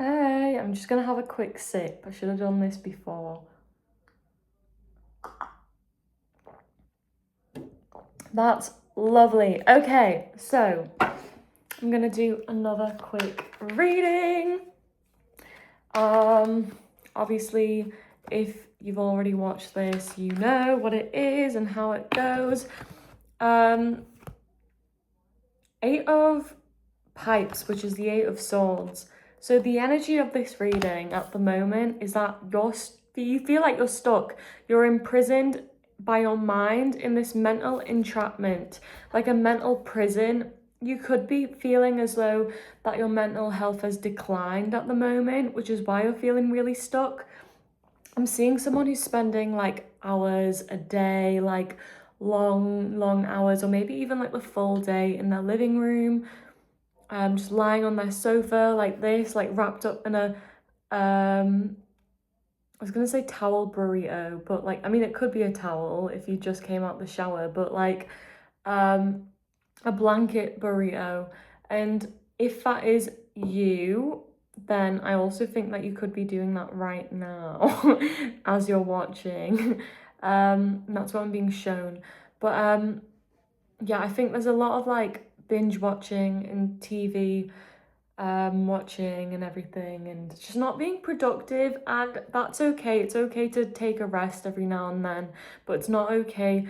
Okay, I'm just gonna have a quick sip. I should have done this before. That's lovely. Okay, so I'm gonna do another quick reading. Obviously, if you've already watched this, you know what it is and how it goes. Eight of Pipes, which is the Eight of Swords. So the energy of this reading at the moment is that you feel like you're stuck. You're imprisoned by your mind in this mental entrapment, like a mental prison. You could be feeling as though that your mental health has declined at the moment, which is why you're feeling really stuck. I'm seeing someone who's spending like hours a day, like long hours, or maybe even like the full day in their living room, just lying on their sofa like this, like wrapped up in a, I was gonna say towel burrito, but like, I mean, it could be a towel if you just came out the shower, but like, a blanket burrito. And if that is you, then I also think that you could be doing that right now as you're watching. That's what I'm being shown. But yeah, I think there's a lot of like binge watching and TV watching and everything, and just not being productive, and that's okay. It's okay to take a rest every now and then, but it's not okay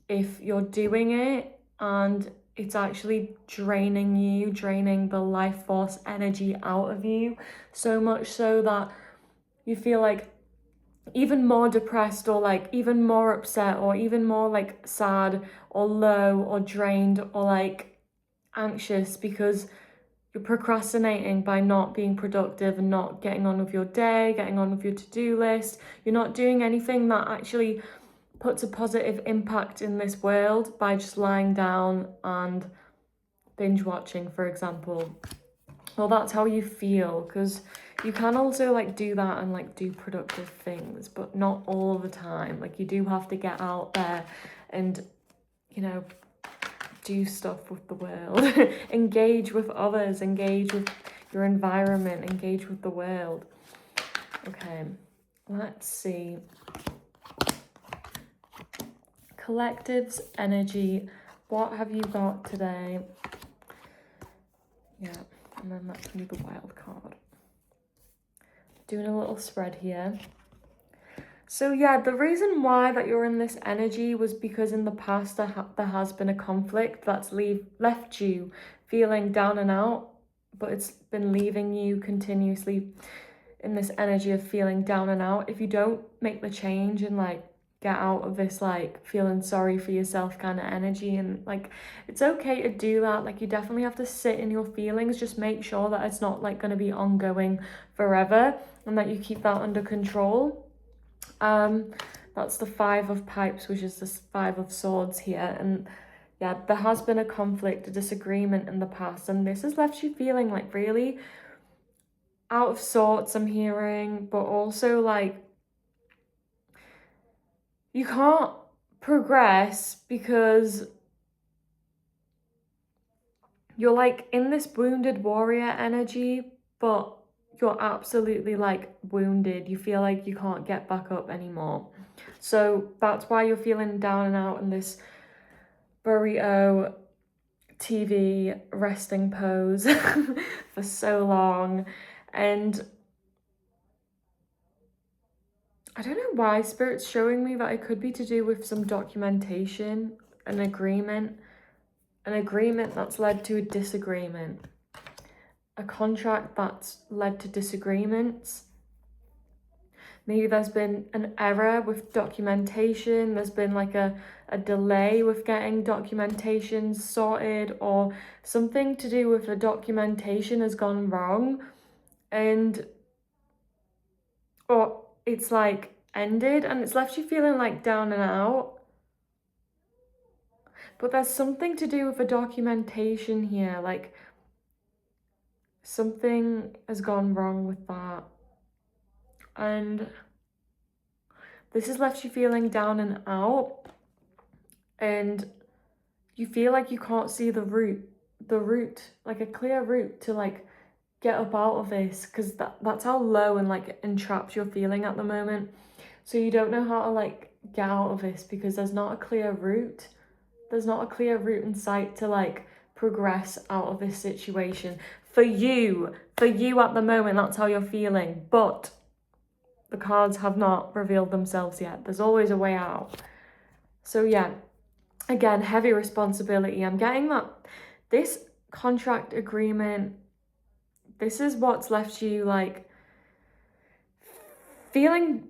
if you're doing it and it's actually draining you, draining the life force energy out of you, so much so that you feel like even more depressed, or like even more upset, or even more like sad or low or drained or like anxious, because you're procrastinating by not being productive and not getting on with your day, getting on with your to-do list. You're not doing anything that actually puts a positive impact in this world by just lying down and binge watching, for example. Well, that's how you feel, because you can also like do that and like do productive things, but not all the time. Like, you do have to get out there and, you know, do stuff with the world. Engage with others, engage with your environment, engage with the world. Okay, let's see. Collective's energy. What have you got today? Yeah, and then that's gonna be the wild card. Doing a little spread here. So yeah, the reason why that you're in this energy was because in the past there has been a conflict that's left you feeling down and out, but it's been leaving you continuously in this energy of feeling down and out. If you don't make the change and like get out of this like feeling sorry for yourself kind of energy, and like, it's okay to do that. Like, you definitely have to sit in your feelings. Just make sure that it's not like going to be ongoing forever, and that you keep that under control. That's the Five of Pipes, which is the Five of Swords here. And yeah, there has been a conflict, a disagreement in the past, and this has left you feeling like really out of sorts, I'm hearing, but also like you can't progress because you're like in this wounded warrior energy, but you're absolutely like wounded. You feel like you can't get back up anymore. So that's why you're feeling down and out in this burrito TV resting pose for so long. And I don't know why Spirit's showing me that it could be to do with some documentation, an agreement that's led to a disagreement, a contract that's led to disagreements. Maybe there's been an error with documentation, there's been like a delay with getting documentation sorted, or something to do with the documentation has gone wrong, and or it's like ended and it's left you feeling like down and out. But there's something to do with the documentation here, like something has gone wrong with that. And this has left you feeling down and out, and you feel like you can't see the route, like a clear route to like get up out of this, because that's how low and like entrapped you're feeling at the moment. So you don't know how to like get out of this because there's not a clear route. There's not a clear route in sight to like progress out of this situation. For you at the moment, that's how you're feeling. But the cards have not revealed themselves yet. There's always a way out. So yeah, again, heavy responsibility. I'm getting that this contract agreement, this is what's left you like feeling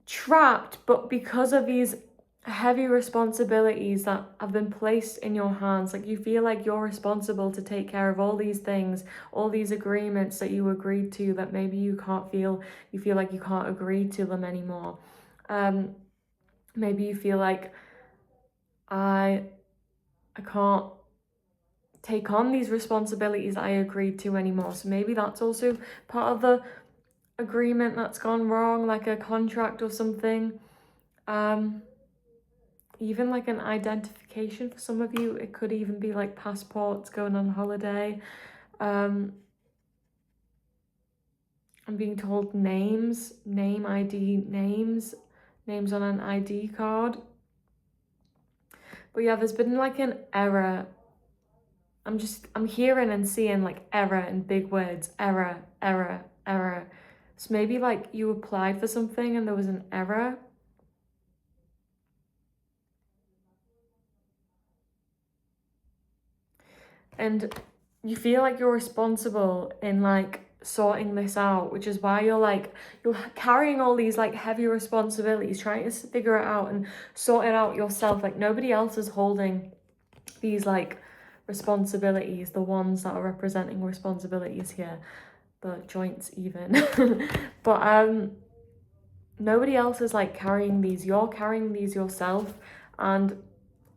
trapped, but because of these heavy responsibilities that have been placed in your hands, like you feel like you're responsible to take care of all these things, all these agreements that you agreed to that maybe you feel like you can't agree to them anymore. Maybe you feel like I can't take on these responsibilities I agreed to anymore. So maybe that's also part of the agreement that's gone wrong, like a contract or something. Even like an identification for some of you. It could even be like passports, going on holiday. I'm being told names, name ID, names on an ID card. But yeah, there's been like an error. I'm hearing and seeing like error in big words. Error, error, error. So maybe like you applied for something and there was an error. And you feel like you're responsible in like sorting this out, which is why you're carrying all these like heavy responsibilities, trying to figure it out and sort it out yourself. Like nobody else is holding these like responsibilities, the ones that are representing responsibilities here, the joints even. But nobody else is like carrying these. You're carrying these yourself, and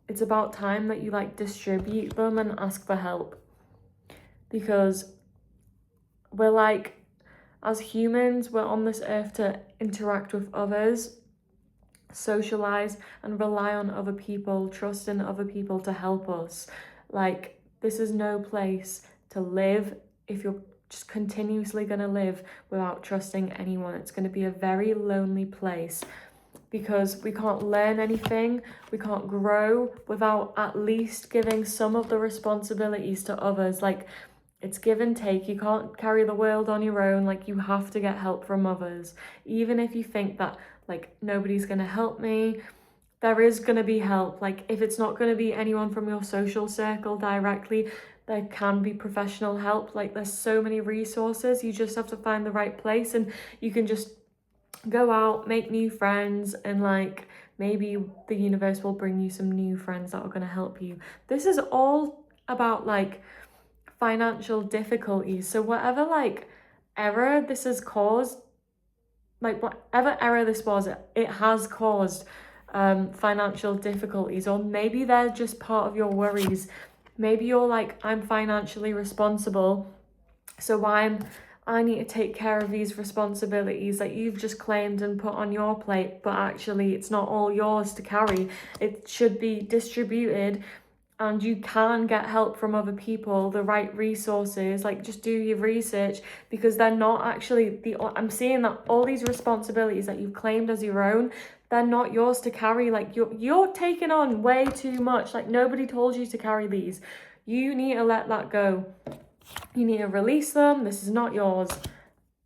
it's about time that you like distribute them and ask for help. Because we're like, as humans, we're on this earth to interact with others, socialize, and rely on other people, trust in other people to help us. Like, this is no place to live if you're just continuously going to live without trusting anyone. It's going to be a very lonely place, because we can't learn anything, we can't grow without at least giving some of the responsibilities to others. Like, it's give and take. You can't carry the world on your own. Like, you have to get help from others. Even if you think that like nobody's gonna help me, there is gonna be help. Like, if it's not gonna be anyone from your social circle directly, there can be professional help. Like, there's so many resources. You just have to find the right place, and you can just go out, make new friends, and like maybe the universe will bring you some new friends that are going to help you. This is all about like financial difficulties. So whatever like error this has caused, like whatever error this was, it has caused financial difficulties. Or maybe they're just part of your worries. Maybe you're like, I'm financially responsible, so I need to take care of these responsibilities that you've just claimed and put on your plate, but actually it's not all yours to carry. It should be distributed, and you can get help from other people, the right resources. Like, just do your research, because they're not actually I'm seeing that all these responsibilities that you've claimed as your own, they're not yours to carry. Like, you're taking on way too much. Like, nobody told you to carry these. You need to let that go. You need to release them. This is not yours.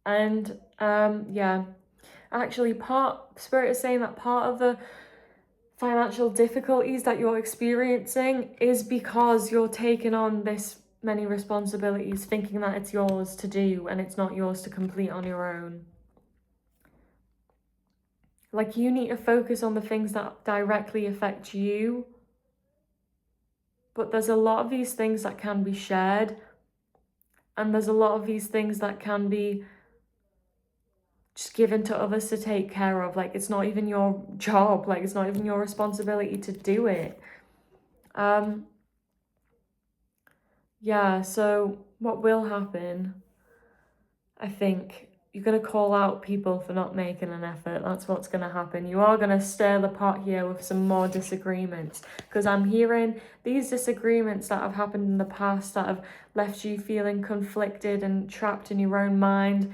And yeah, actually, Spirit is saying that part of the financial difficulties that you're experiencing is because you're taking on this many responsibilities, thinking that it's yours to do and it's not yours to complete on your own. Like, you need to focus on the things that directly affect you. But there's a lot of these things that can be shared, and there's a lot of these things that can be just given to others to take care of. Like, it's not even your job. Like, it's not even your responsibility to do it. Yeah, so what will happen, I think, you're going to call out people for not making an effort. That's what's going to happen. You are going to stir the pot here with some more disagreements, because I'm hearing these disagreements that have happened in the past that have left you feeling conflicted and trapped in your own mind,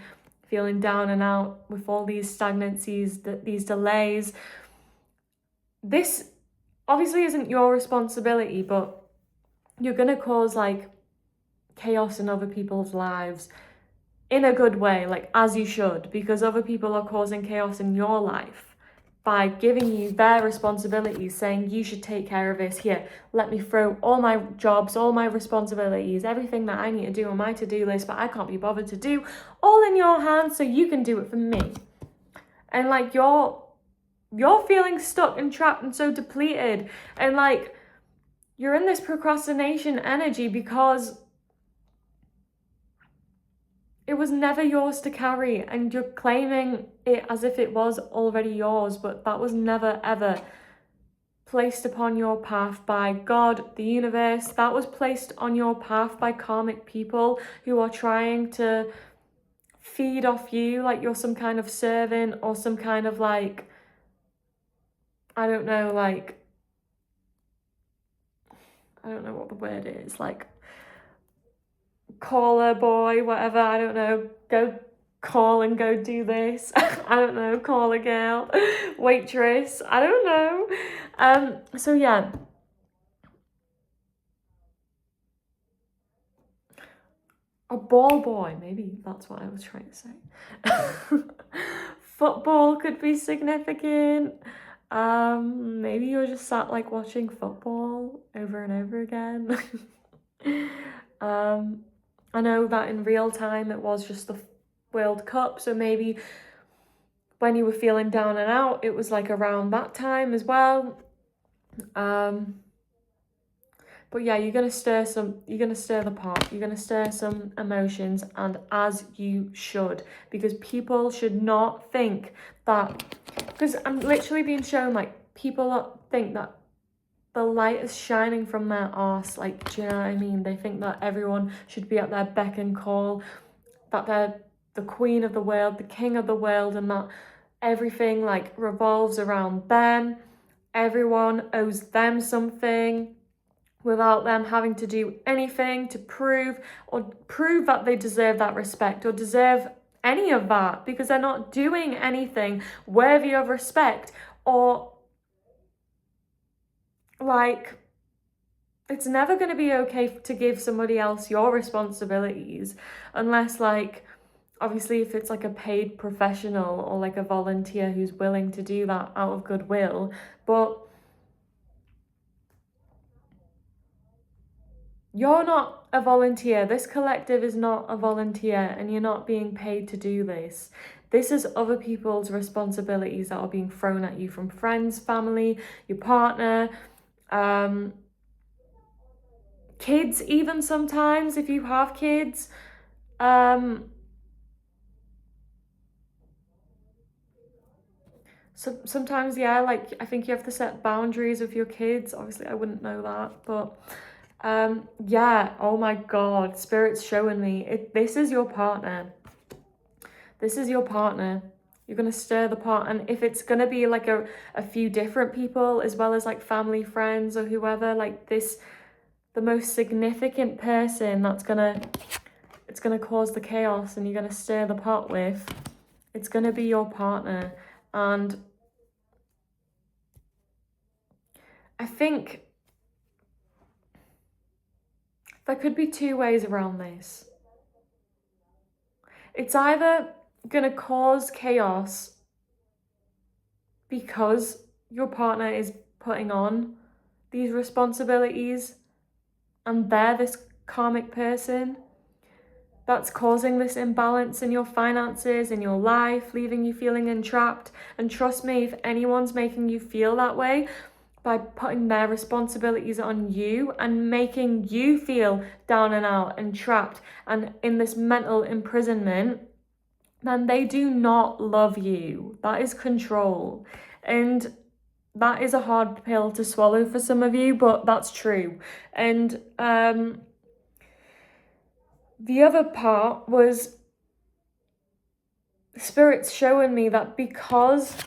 feeling down and out with all these stagnancies, these delays. This obviously isn't your responsibility, but you're going to cause like chaos in other people's lives in a good way, like as you should, because other people are causing chaos in your life by giving you their responsibilities, saying you should take care of this. Here, let me throw all my jobs, all my responsibilities, everything that I need to do on my to-do list, but I can't be bothered to do, all in your hands so you can do it for me. And like you're feeling stuck and trapped and so depleted, and like you're in this procrastination energy because it was never yours to carry, and you're claiming it as if it was already yours, but that was never ever placed upon your path by God, the universe. That was placed on your path by karmic people who are trying to feed off you like you're some kind of servant or some kind of like, I don't know, like, I don't know what the word is, like caller boy, whatever, I don't know, go call and go do this. I don't know, call a girl, waitress, I don't know. So yeah, a ball boy, maybe that's what I was trying to say. Football could be significant. Maybe you're just sat like watching football over and over again. I know that in real time it was just the World Cup, so maybe when you were feeling down and out, it was like around that time as well. But yeah, you're gonna stir the pot, you're gonna stir some emotions, and as you should, because people should not think that, because I'm literally being shown like people think that the light is shining from their arse, like, do you know what I mean? They think that everyone should be at their beck and call, that they're the queen of the world, the king of the world, and that everything like revolves around them. Everyone owes them something without them having to do anything to prove that they deserve that respect or deserve any of that, because they're not doing anything worthy of respect, or like, it's never going to be okay to give somebody else your responsibilities unless, like, obviously if it's like a paid professional or like a volunteer who's willing to do that out of goodwill. But you're not a volunteer. This collective is not a volunteer, and you're not being paid to do this. This is other people's responsibilities that are being thrown at you from friends, family, your partner, kids, even sometimes if you have kids. So sometimes, yeah, like I think you have to set boundaries with your kids. Obviously I wouldn't know that, but yeah, oh my God, Spirit's showing me this is your partner. This is your partner. You're going to stir the pot, and if it's going to be like a few different people as well as like family, friends, or whoever, like this, the most significant person that's gonna cause the chaos and you're going to stir the pot with, it's going to be your partner. And I think there could be two ways around this. It's either going to cause chaos because your partner is putting on these responsibilities and they're this karmic person that's causing this imbalance in your finances, in your life, leaving you feeling entrapped. And trust me, if anyone's making you feel that way by putting their responsibilities on you and making you feel down and out and trapped and in this mental imprisonment, then they do not love you. That is control. And that is a hard pill to swallow for some of you, but that's true. And the other part was Spirit's showing me that because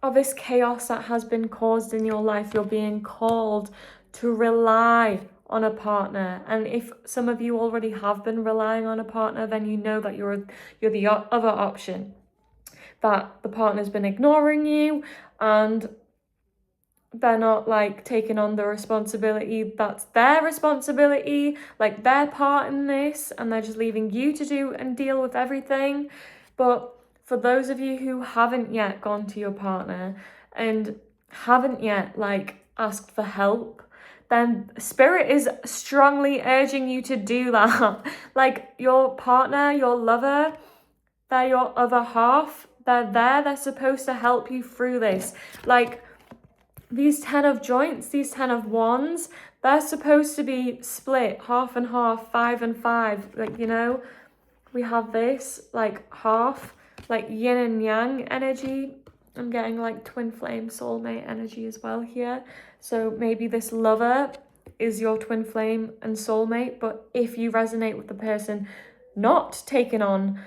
of this chaos that has been caused in your life, you're being called to rely on a partner. And if some of you already have been relying on a partner, then you know that you're the other option, that the partner's been ignoring you and they're not like taking on the responsibility that's their responsibility, like their part in this, and they're just leaving you to do and deal with everything. But for those of you who haven't yet gone to your partner and haven't yet like asked for help, then Spirit is strongly urging you to do that. Like your partner, your lover, they're your other half. They're there. They're supposed to help you through this. Like these 10 of joints, these 10 of wands, they're supposed to be split half and half, 5 and 5. Like, you know, we have this like half, like yin and yang energy. I'm getting like twin flame soulmate energy as well here. So maybe this lover is your twin flame and soulmate, but if you resonate with the person not taking on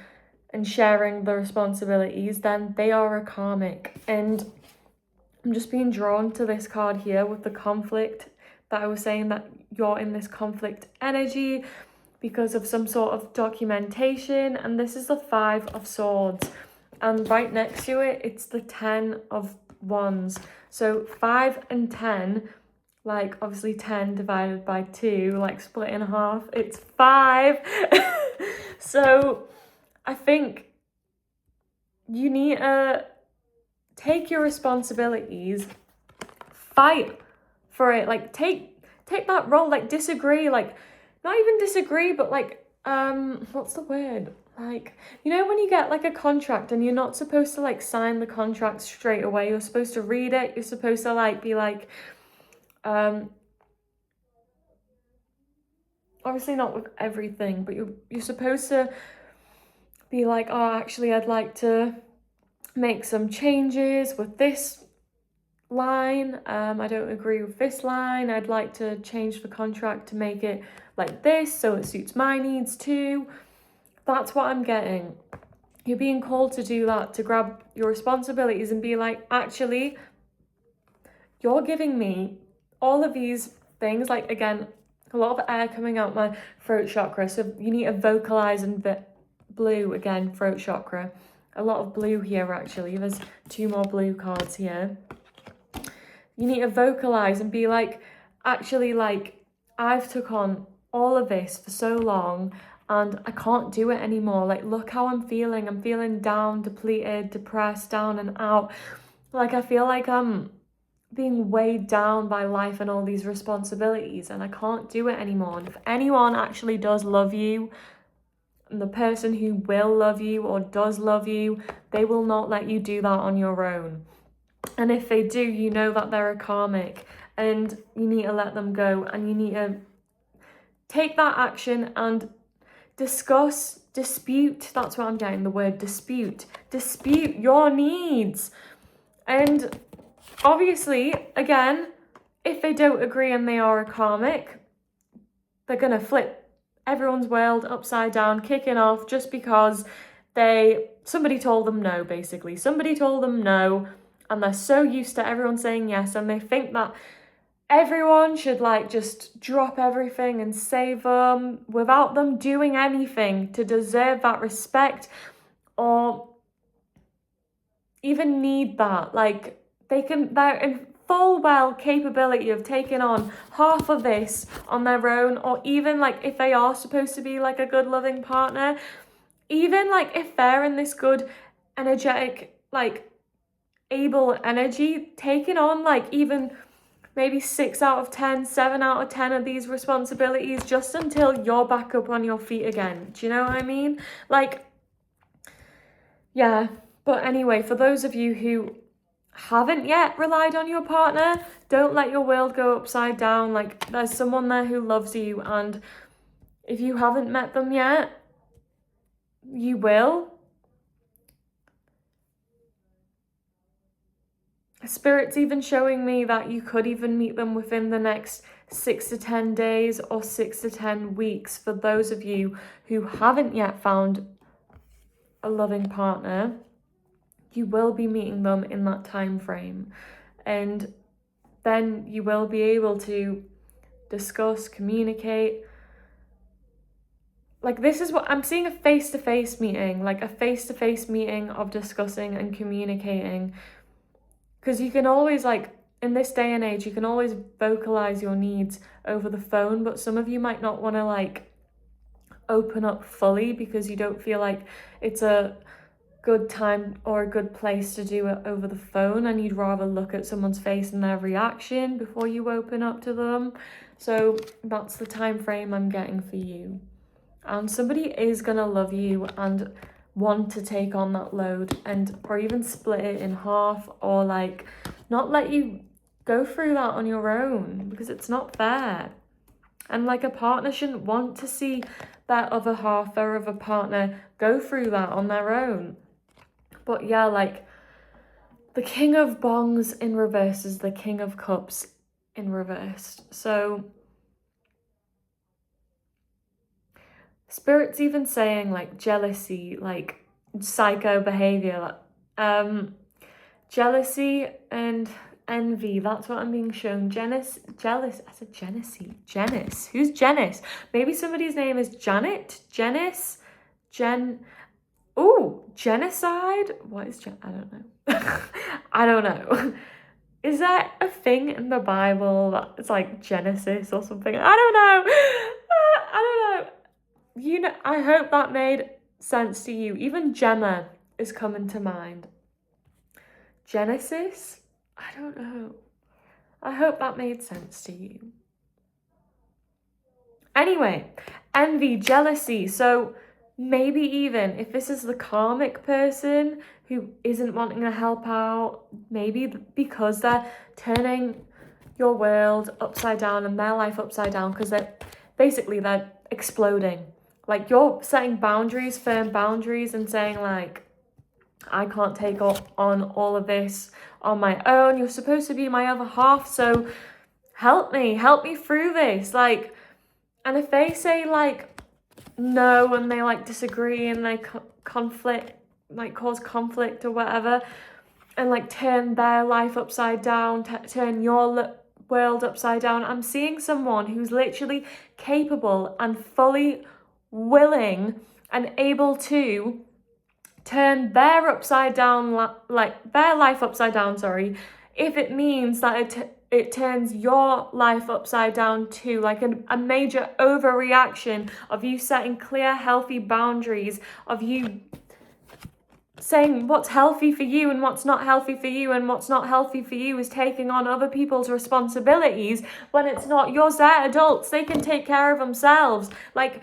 and sharing the responsibilities, then they are a karmic. And I'm just being drawn to this card here with the conflict that I was saying, that you're in this conflict energy because of some sort of documentation. And this is the 5 of swords. And right next to it, it's the 10 of wands. So 5 and 10, like obviously 10 divided by 2, like split in half, it's 5. So I think you need to take your responsibilities, fight for it, like take that role, like disagree, like not even disagree, but like what's the word, like, you know, when you get like a contract and you're not supposed to like sign the contract straight away, you're supposed to read it, you're supposed to like be like obviously not with everything, but you're supposed to be like, oh, actually I'd like to make some changes with this line, I don't agree with this line, I'd like to change the contract to make it like this so it suits my needs too. That's what I'm getting. You're being called to do that, to grab your responsibilities and be like, actually, you're giving me all of these things, like again, a lot of air coming out my throat chakra, so you need to vocalize and blue again, throat chakra. A lot of blue here actually, there's 2 more blue cards here. You need to vocalize and be like, actually, like, I've took on all of this for so long and I can't do it anymore. Like, look how I'm feeling down, depleted, depressed, down and out. Like, I feel like I'm being weighed down by life and all these responsibilities and I can't do it anymore. And if anyone actually does love you, and the person who will love you or does love you, they will not let you do that on your own. And if they do, you know that they're a karmic and you need to let them go, and you need to take that action and discuss, dispute, that's what I'm getting, the word dispute your needs. And obviously, again, if they don't agree and they are a karmic, they're gonna flip everyone's world upside down, kicking off just because somebody told them no, basically. Somebody told them no, and they're so used to everyone saying yes, and they think that everyone should like just drop everything and save them without them doing anything to deserve that respect even need that. Like they're in full well capability of taking on half of this on their own, or even like if they are supposed to be like a good loving partner, even like if they're in this good energetic like able energy, taking on like even maybe 6 out of 10, 7 out of 10 of these responsibilities just until you're back up on your feet again. Do you know what I mean? Like, yeah. But anyway, for those of you who haven't yet relied on your partner, don't let your world go upside down. Like, there's someone there who loves you, and if you haven't met them yet, you will. Spirit's even showing me that you could even meet them within the next 6 to 10 days or 6 to 10 weeks for those of you who haven't yet found a loving partner, you will be meeting them in that time frame. And then you will be able to discuss, communicate. Like, this is what I'm seeing, a face-to-face meeting, like a face-to-face meeting of discussing and communicating. Because you can always, like, in this day and age, you can always vocalize your needs over the phone, but some of you might not want to, like, open up fully because you don't feel like it's a good time or a good place to do it over the phone, and you'd rather look at someone's face and their reaction before you open up to them. So that's the time frame I'm getting for you. And somebody is gonna love you and want to take on that load, and or even split it in half, or like not let you go through that on your own, because it's not fair. And like, a partner shouldn't want to see that other half, their other partner, go through that on their own. But yeah, like, the King of Bongs in reverse is the King of Cups in reverse. So Spirit's even saying, like, jealousy, like psycho behavior, jealousy and envy. That's what I'm being shown. Jealous. I said jealousy. Janice. Who's Janice? Maybe somebody's name is Janet. Janice. Oh, genocide. What is I don't know. I don't know. Is that a thing in the Bible that it's like Genesis or something? I don't know. I don't know. You know, I hope that made sense to you. Even Gemma is coming to mind. Genesis? I don't know. I hope that made sense to you. Anyway, envy, jealousy. So maybe even if this is the karmic person who isn't wanting to help out, maybe because they're turning your world upside down and their life upside down, because they're exploding. Like, you're setting boundaries, firm boundaries, and saying, like, I can't take on all of this on my own. You're supposed to be my other half, so help me through this. Like, and if they say, like, no, and they, like, disagree, and they conflict, like, cause conflict or whatever, and, like, turn their life upside down, turn your world upside down, I'm seeing someone who's literally capable and fully willing and able to turn their upside down, like their life upside down, sorry, if it means that it turns your life upside down too, like a major overreaction of you setting clear, healthy boundaries, of you saying what's healthy for you and what's not healthy for you, and what's not healthy for you is taking on other people's responsibilities when it's not yours. They're adults, they can take care of themselves. Like,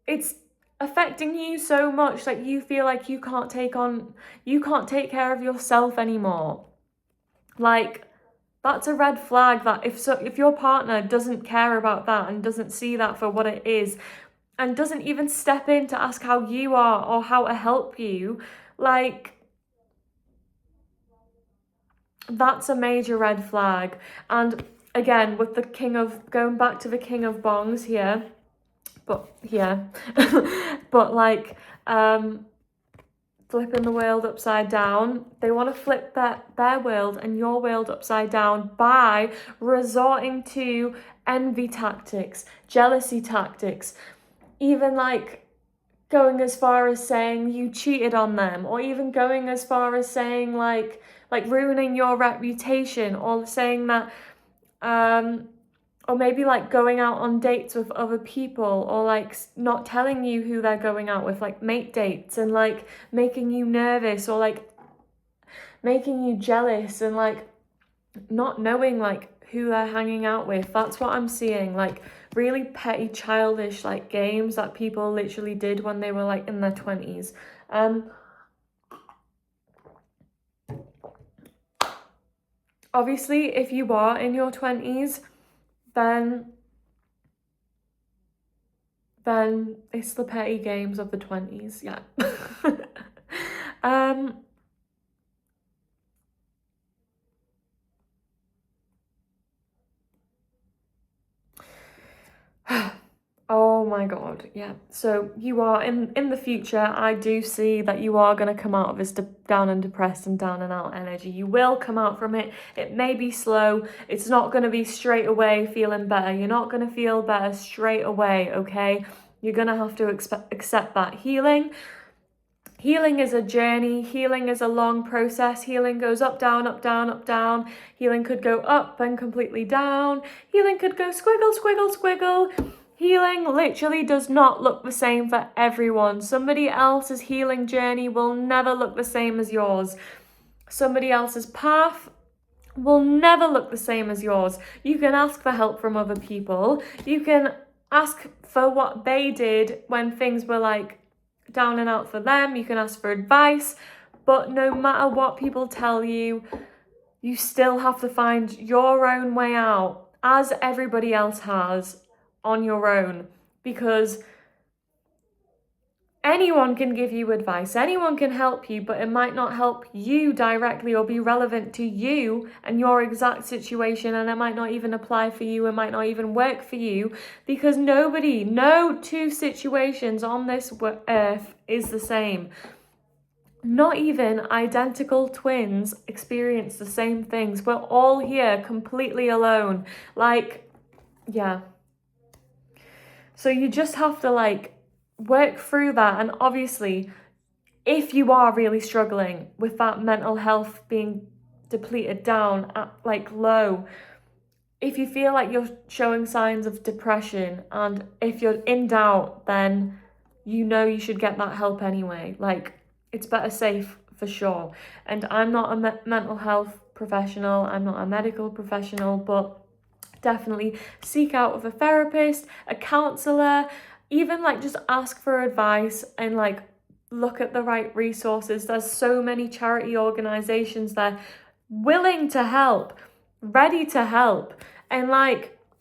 it's affecting you so much that you feel like you can't take care of yourself anymore. Like, that's a red flag. That if your partner doesn't care about that and doesn't see that for what it is, and doesn't even step in to ask how you are or how to help you, like, that's a major red flag. And again, with the going back to the King of Bongs here, but yeah, but like, flipping the world upside down, they want to flip their world and your world upside down by resorting to envy tactics, jealousy tactics, even like going as far as saying you cheated on them, or even going as far as saying like ruining your reputation, or saying that or maybe like going out on dates with other people, or like not telling you who they're going out with, like mate dates, and like making you nervous, or like making you jealous, and like not knowing like who they're hanging out with. That's what I'm seeing, like really petty, childish like games that people literally did when they were like in their 20s. Obviously, if you are in your 20s, then it's the petty games of the 20s, yeah. Oh my God, yeah. So you are, in the future, I do see that you are going to come out of this down and depressed and down and out energy. You will come out from it. It may be slow. It's not going to be straight away feeling better. You're not going to feel better straight away, okay? You're going to have to accept that. Healing is a journey. Healing is a long process. Healing goes up, down, up, down, up, down. Healing could go up and completely down. Healing could go squiggle, squiggle, squiggle. Healing literally does not look the same for everyone. Somebody else's healing journey will never look the same as yours. Somebody else's path will never look the same as yours. You can ask for help from other people. You can ask for what they did when things were like down and out for them. You can ask for advice, but no matter what people tell you, you still have to find your own way out, as everybody else has, on your own, because anyone can give you advice, anyone can help you, but it might not help you directly or be relevant to you and your exact situation, and it might not even apply for you, it might not even work for you, because no two situations on this earth is the same. Not even identical twins experience the same things. We're all here completely alone. Yeah. So you just have to work through that. And obviously, if you are really struggling with that mental health being depleted down at low, if you feel like you're showing signs of depression, and if you're in doubt, then you should get that help anyway. It's better safe for sure. And I'm not a mental health professional, I'm not a medical professional, but definitely seek out with a therapist, a counselor, even just ask for advice and look at the right resources. There's so many charity organizations there willing to help, ready to help, and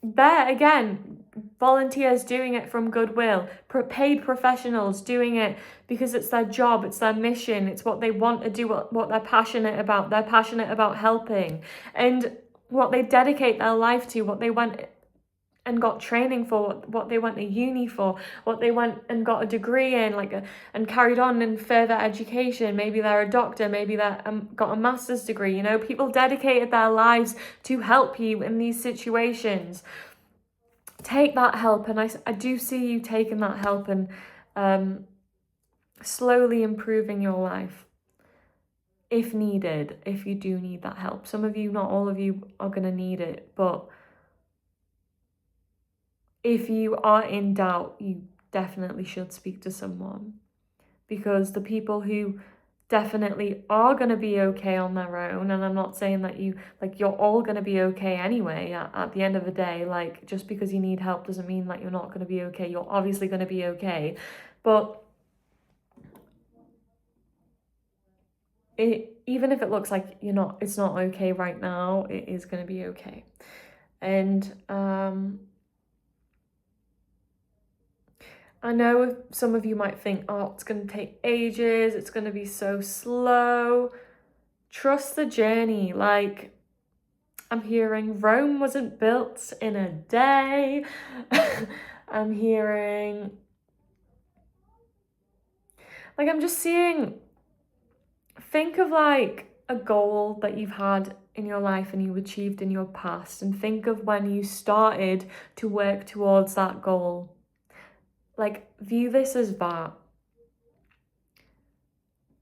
there again, volunteers doing it from goodwill, paid professionals doing it because it's their job, it's their mission, it's what they want to do, what they're passionate about. They're passionate about helping, and what they dedicate their life to, what they went and got training for, what they went to uni for, what they went and got a degree in, and carried on in further education. Maybe they're a doctor, maybe they're got a master's degree. People dedicated their lives to help you in these situations. Take that help, and I do see you taking that help and slowly improving your life if needed, if you do need that help. Some of you, not all of you, are going to need it, but if you are in doubt, you definitely should speak to someone, because the people who definitely are going to be okay on their own, and I'm not saying that you're all going to be okay anyway at the end of the day. Just because you need help doesn't mean that you're not going to be okay. You're obviously going to be okay, but even if it looks like it's not okay right now, it is going to be okay. And I know some of you might think, oh, it's going to take ages, it's going to be so slow. Trust the journey. I'm hearing Rome wasn't built in a day. I'm hearing, I'm just seeing, think of a goal that you've had in your life and you achieved in your past, and think of when you started to work towards that goal. View this as that.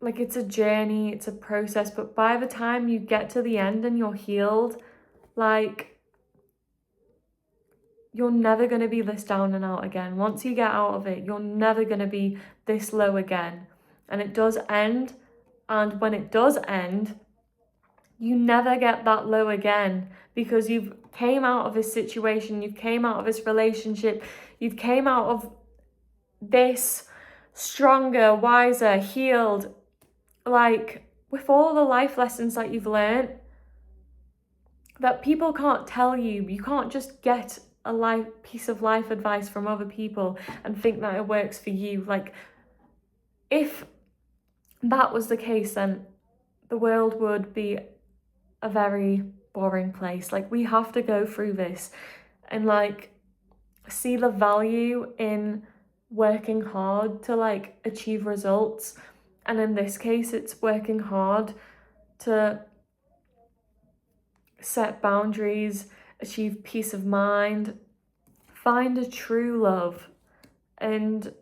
It's a journey, it's a process, but by the time you get to the end and you're healed, you're never going to be this down and out again. Once you get out of it, you're never going to be this low again. And it does end, and when it does end, you never get that low again, because you've came out of this situation, you've came out of this relationship, you've came out of this stronger, wiser, healed, with all the life lessons that you've learned that people can't tell you. You can't just get a piece of life advice from other people and think that it works for you. If that was the case, then the world would be a very boring place. We have to go through this, and see the value in working hard to like achieve results. And in this case, it's working hard to set boundaries, achieve peace of mind, find a true love, and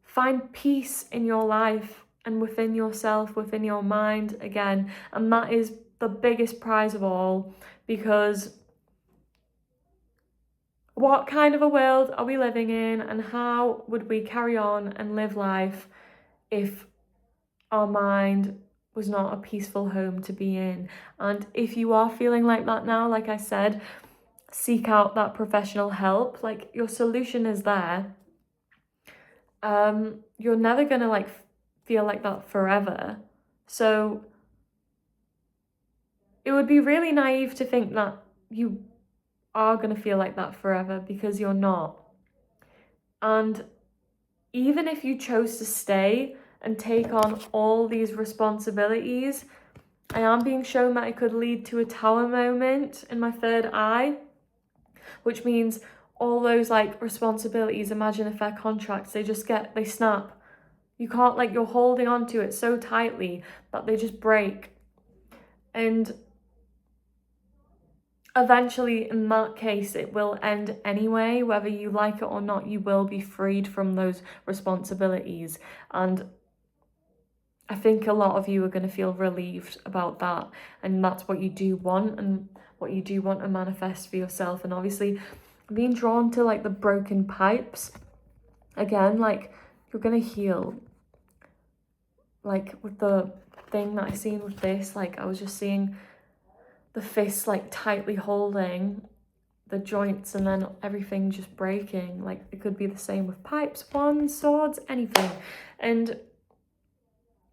find peace in your life and within yourself, within your mind again. And that is the biggest prize of all, because what kind of a world are we living in, and how would we carry on and live life if our mind was not a peaceful home to be in? And if you are feeling like that now, like I said, seek out that professional help. Like, your solution is there. You're never gonna like feel like that forever. So it would be really naive to think that you are gonna feel like that forever, because you're not. And even if you chose to stay and take on all these responsibilities, I am being shown that it could lead to a tower moment in my third eye, which means all those like responsibilities, imagine if they're contracts, they snap. You can't, like, you're holding on to it so tightly that they just break. And eventually, in that case, it will end anyway. Whether you like it or not, you will be freed from those responsibilities. And I think a lot of you are going to feel relieved about that. And that's what you do want, and what you do want to manifest for yourself. And obviously, being drawn to like the broken pipes, again, like, you're going to heal. Like with the thing that I seen with this, like I was just seeing the fists like tightly holding the joints and then everything just breaking. Like, it could be the same with pipes, wands, swords, anything. And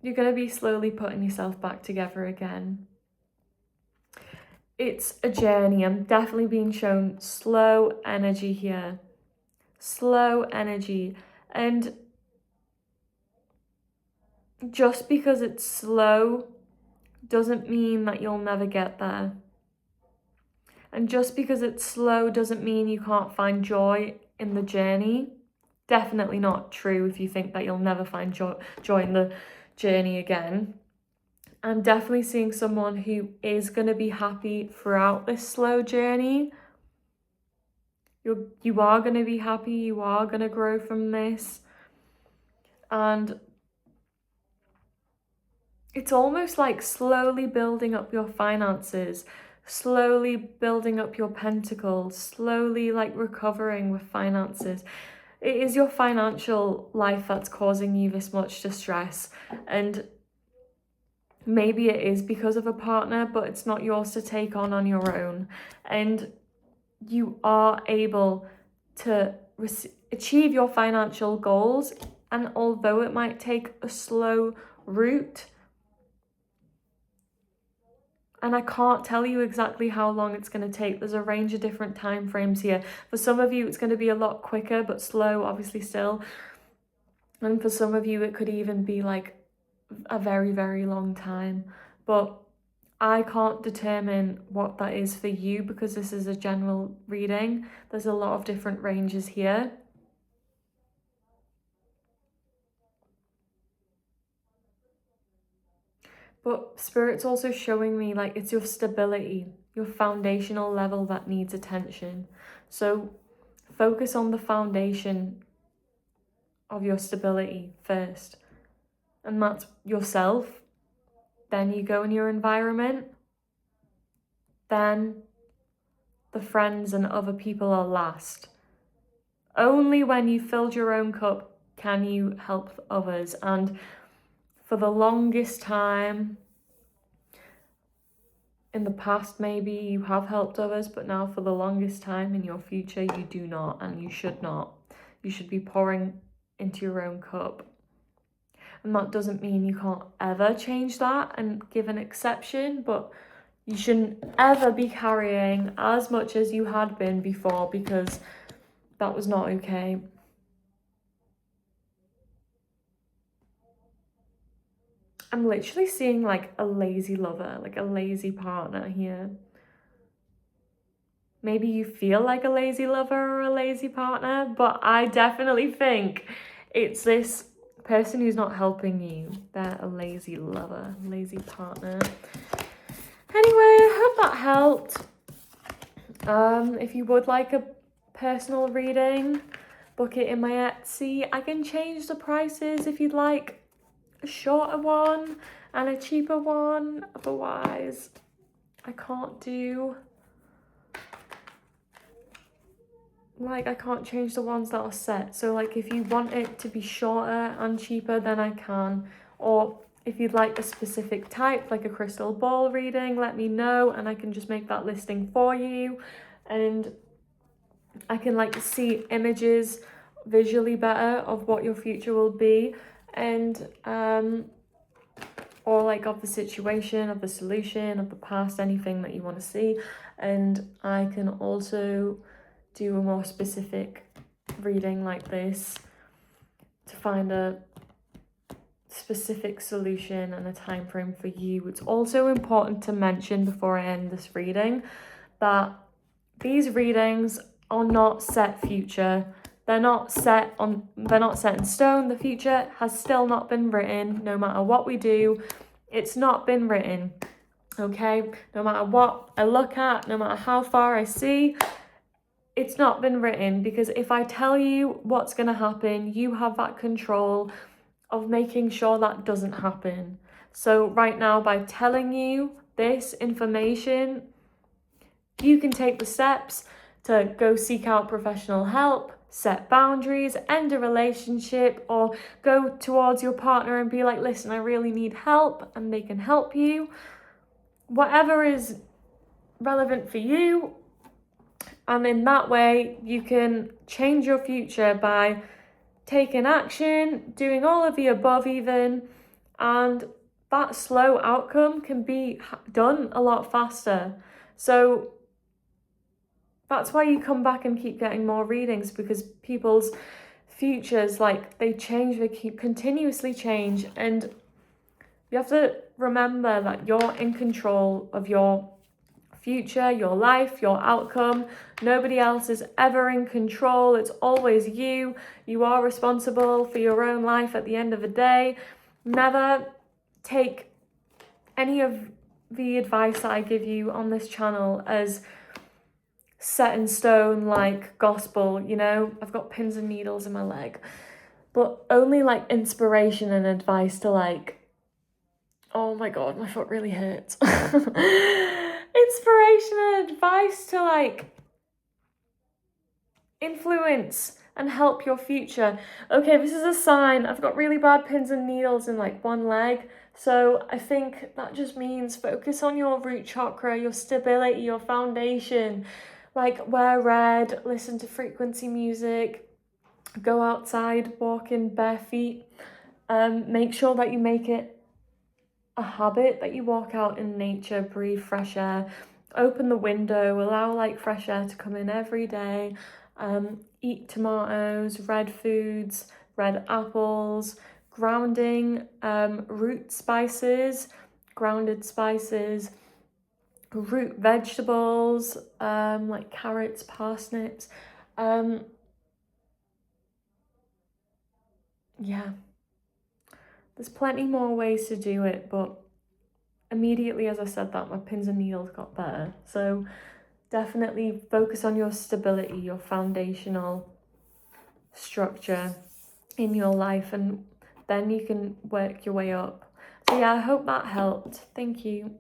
you're going to be slowly putting yourself back together again. It's a journey. I'm definitely being shown slow energy here. Slow energy. And just because it's slow doesn't mean that you'll never get there. And just because it's slow doesn't mean you can't find joy in the journey. Definitely not true if you think that you'll never find joy in the journey again. I'm definitely seeing someone who is going to be happy throughout this slow journey. You are going to be happy. You are going to grow from this. And it's almost like slowly building up your finances, slowly building up your pentacles, slowly like recovering with finances. It is your financial life that's causing you this much distress. And maybe it is because of a partner, but it's not yours to take on your own. And you are able to achieve your financial goals. And although it might take a slow route, and I can't tell you exactly how long it's going to take. There's a range of different time frames here. For some of you, it's going to be a lot quicker, but slow, obviously, still. And for some of you, it could even be like a very, very long time. But I can't determine what that is for you, because this is a general reading. There's a lot of different ranges here. But Spirit's also showing me like it's your stability, your foundational level that needs attention. So focus on the foundation of your stability first. And that's yourself. Then you go in your environment. Then the friends and other people are last. Only when you filled your own cup can you help others. And for the longest time, in the past, maybe you have helped others, but now for the longest time in your future, you do not, and you should not. You should be pouring into your own cup. And that doesn't mean you can't ever change that and give an exception, but you shouldn't ever be carrying as much as you had been before, because that was not okay. I'm literally seeing like a lazy lover, like a lazy partner here. maybe you feel like a lazy lover or a lazy partner, but I definitely think it's this person who's not helping you. They're a lazy lover, lazy partner. Anyway, I hope that helped. If you would like a personal reading, book it in my Etsy. I can change the prices if you'd like a shorter one and a cheaper one. Otherwise, I can't do, like, I can't change the ones that are set. So like if you want it to be shorter and cheaper, then I can. Or if you'd like a specific type, like a crystal ball reading, let me know and I can just make that listing for you. And I can like see images visually better of what your future will be, and or like of the situation, of the solution, of the past, anything that you want to see. And I can also do a more specific reading like this to find a specific solution and a time frame for you. It's also important to mention before I end this reading that these readings are not set future. They're not set in stone. The future has still not been written. No matter what we do, it's not been written. Okay? No matter what I look at, no matter how far I see, it's not been written, because if I tell you what's going to happen, you have that control of making sure that doesn't happen. So right now, by telling you this information, you can take the steps to go seek out professional help, set boundaries, end a relationship, or go towards your partner and be like, listen, I really need help, and they can help you. Whatever is relevant for you. And in that way, you can change your future by taking action, doing all of the above even, and that slow outcome can be done a lot faster. So that's why you come back and keep getting more readings, because people's futures, like, they change, they keep continuously change, and you have to remember that you're in control of your future, your life, your outcome. Nobody else is ever in control. It's always you. You are responsible for your own life at the end of the day. Never take any of the advice that I give you on this channel as set in stone, like gospel, you know? I've got pins and needles in my leg, but only like inspiration and advice to, like, oh my god, my foot really hurts. Inspiration and advice to, like, influence and help your future. Okay, this is a sign. I've got really bad pins and needles in like one leg. So I think that just means focus on your root chakra, your stability, your foundation. Like, wear red, listen to frequency music, go outside, walk in bare feet. Make sure that you make it a habit that you walk out in nature, breathe fresh air, open the window, allow like fresh air to come in every day. Eat tomatoes, red foods, red apples, grounding root spices, grounded spices, root vegetables, like carrots, parsnips. Yeah, there's plenty more ways to do it, but immediately as I said that, my pins and needles got better. So definitely focus on your stability, your foundational structure in your life, and then you can work your way up. So yeah, I hope that helped. Thank you.